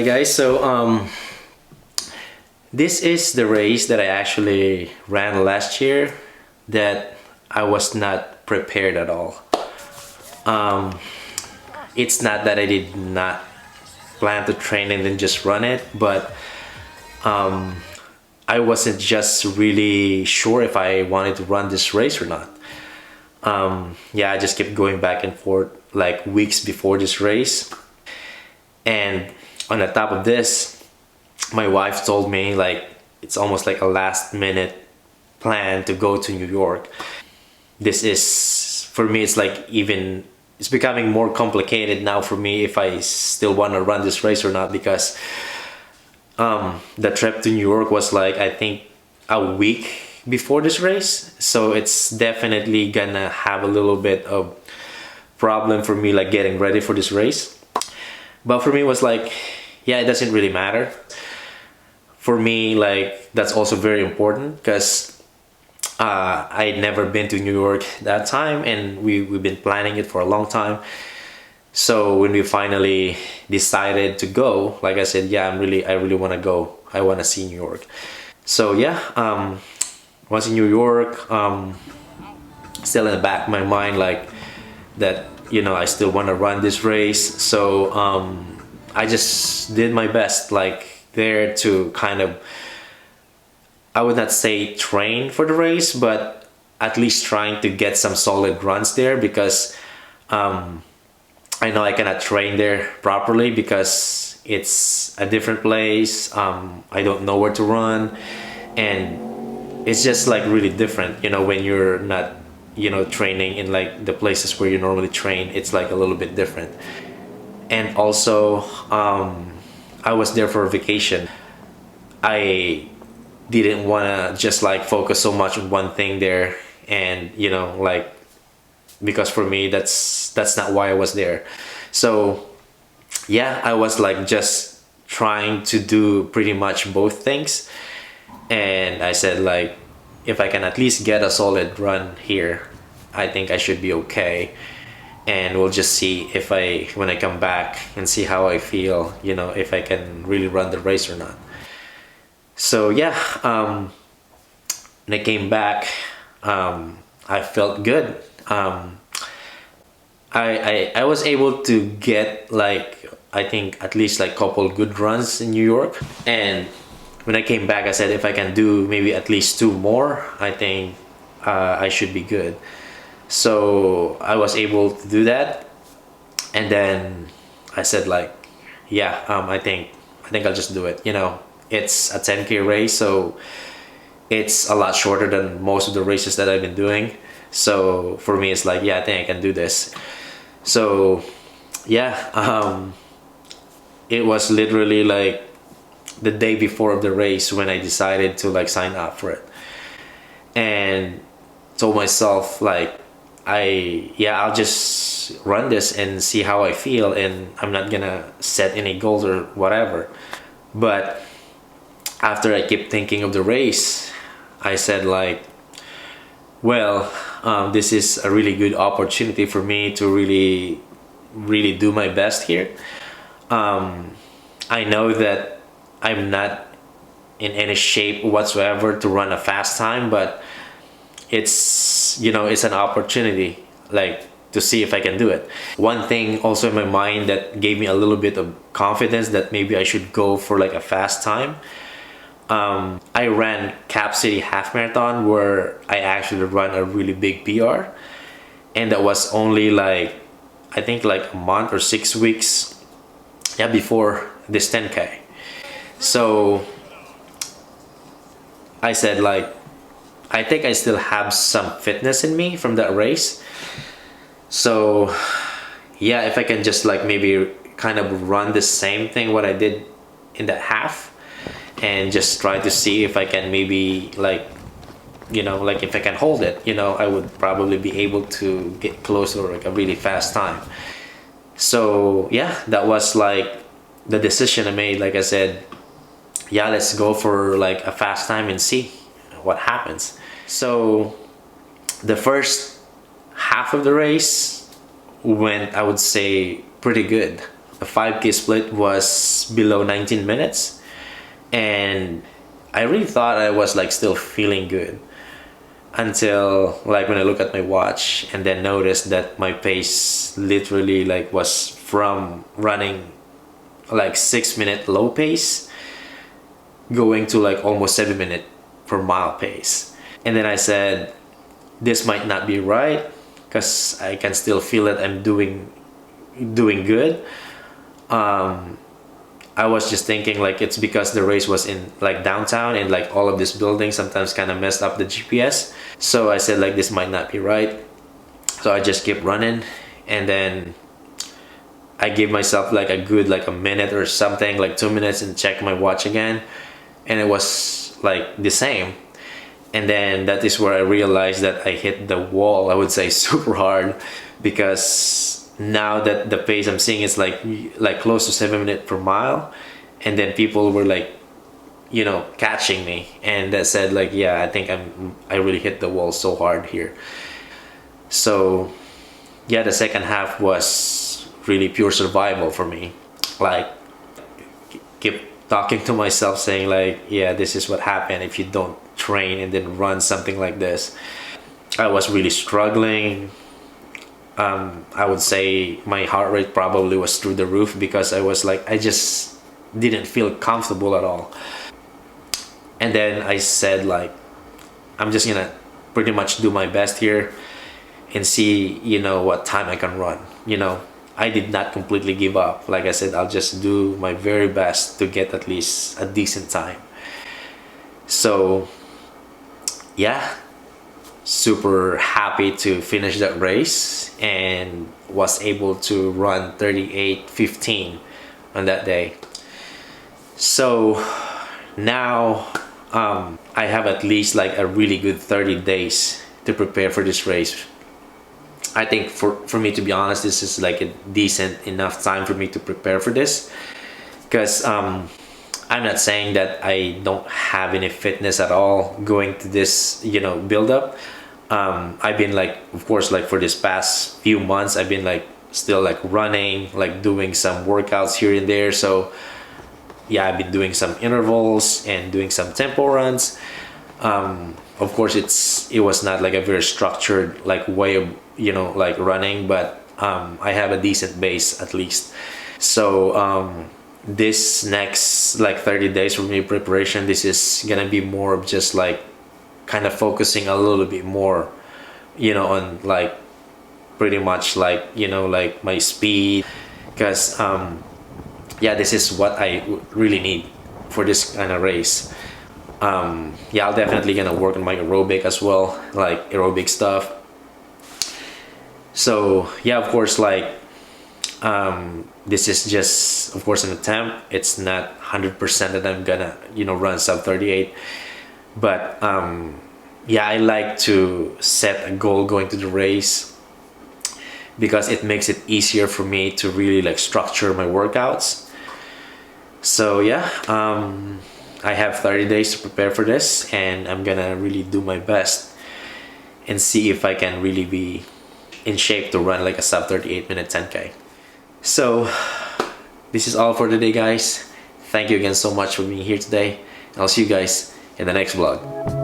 Hi guys, this is the race that I actually ran last year that I was not prepared at all. Um, it's not that I did not plan to train and then just run it, but I wasn't just really sure if I wanted to run this race or not. Yeah, I just kept going back and forth like weeks before this race. And on the top of this, my wife told me like it's almost like a last minute plan to go to New York. This is for me, it's like even it's becoming more complicated now for me if I still want to run this race or not, because the trip to New York was like I think a week before this race, so it's definitely gonna have a little bit of problem for me like getting ready for this race. But for me it was like, yeah, it doesn't really matter. For me, like that's also very important because I'd never been to New York that time, and we've been planning it for a long time. So when we finally decided to go, like I said, yeah, I really want to go. I want to see New York. So yeah, once in New York, still in the back of my mind, like that, you know, I still want to run this race. So I just did my best, like there to kind of, I would not say train for the race, but at least trying to get some solid runs there, because I know I cannot train there properly because it's a different place. I don't know where to run, and it's just like really different, you know, when you're not, you know, training in like the places where you normally train. It's like a little bit different. And also I was there for a vacation. I didn't want to just like focus so much on one thing there, and you know, like, because for me that's not why I was there. So yeah, I was like just trying to do pretty much both things, and I said like if I can at least get a solid run here, I think I should be okay. And we'll just see if I, when I come back and see how I feel, you know, if I can really run the race or not. So yeah, when I came back, I felt good. I was able to get like, I think at least like couple good runs in New York. And when I came back, I said if I can do maybe at least two more, I think I should be good. So I was able to do that, and then I said like, yeah, I think I'll just do it. You know, it's a 10K race, so it's a lot shorter than most of the races that I've been doing. So for me, it's like, yeah, I think I can do this. So yeah, it was literally like the day before of the race when I decided to like sign up for it, and told myself like, I'll just run this and see how I feel, and I'm not gonna set any goals or whatever. But after I kept thinking of the race, I said like, well, this is a really good opportunity for me to really do my best here. I know that I'm not in any shape whatsoever to run a fast time, but it's, you know, it's an opportunity like to see if I can do it. One thing also in my mind that gave me a little bit of confidence that maybe I should go for like a fast time. I ran Cap City Half Marathon where I actually run a really big PR, and that was only like, I think like a month or 6 weeks, yeah, before this 10K. So I said like, I think I still have some fitness in me from that race. So yeah, if I can just like maybe kind of run the same thing what I did in that half, and just try to see if I can maybe like, you know, like if I can hold it, you know, I would probably be able to get close to like a really fast time. So yeah, that was like the decision I made. Like I said, yeah, let's go for like a fast time and see what happens. So the first half of the race went, I would say, pretty good. a 5K split was below 19 minutes, and I really thought I was like still feeling good until like when I look at my watch and then noticed that my pace literally like was from running like 6 minute low pace going to like almost 7 minute per mile pace. And then I said, this might not be right, because I can still feel that I'm doing good. I was just thinking like it's because the race was in like downtown, and like all of these buildings sometimes kind of messed up the GPS. So I said like this might not be right. So I just kept running, and then I gave myself like a good like a minute or something, like 2 minutes, and checked my watch again, and it was like the same. And then that is where I realized that I hit the wall, I would say, super hard, because now that the pace I'm seeing is like close to 7 minutes per mile, and then people were like, you know, catching me, and that said like, yeah, I think I really hit the wall so hard here. So yeah, the second half was really pure survival for me. Like, keep talking to myself saying like, yeah, this is what happened if you don't train and then run something like this. I was really struggling. I would say my heart rate probably was through the roof, because I was like, I just didn't feel comfortable at all. And then I said like, I'm just gonna pretty much do my best here and see, you know, what time I can run. You know, I did not completely give up. Like I said, I'll just do my very best to get at least a decent time. So yeah, super happy to finish that race, and was able to run 38:15 on that day. So now I have at least like a really good 30 days to prepare for this race. I think for me, to be honest, this is like a decent enough time for me to prepare for this, because I'm not saying that I don't have any fitness at all going to this, you know, build up. I've been like, of course, like for this past few months, I've been like still like running, like doing some workouts here and there. So yeah, I've been doing some intervals and doing some tempo runs. Of course, it was not like a very structured like way of, you know, like running, but I have a decent base at least. So this next like 30 days for me preparation, this is gonna be more of just like kind of focusing a little bit more, you know, on like pretty much like, you know, like my speed, because yeah, this is what I really need for this kind of race. Yeah, I'll definitely gonna work on my aerobic as well, like aerobic stuff. So yeah, of course, like this is just, of course, an attempt. It's not 100% that I'm gonna, you know, run sub 38, but yeah, I like to set a goal going to the race, because it makes it easier for me to really like structure my workouts. So yeah, I have 30 days to prepare for this, and I'm gonna really do my best and see if I can really be in shape to run like a sub 38 minute 10K. So this is all for today, guys. Thank you again so much for being here today. I'll see you guys in the next vlog.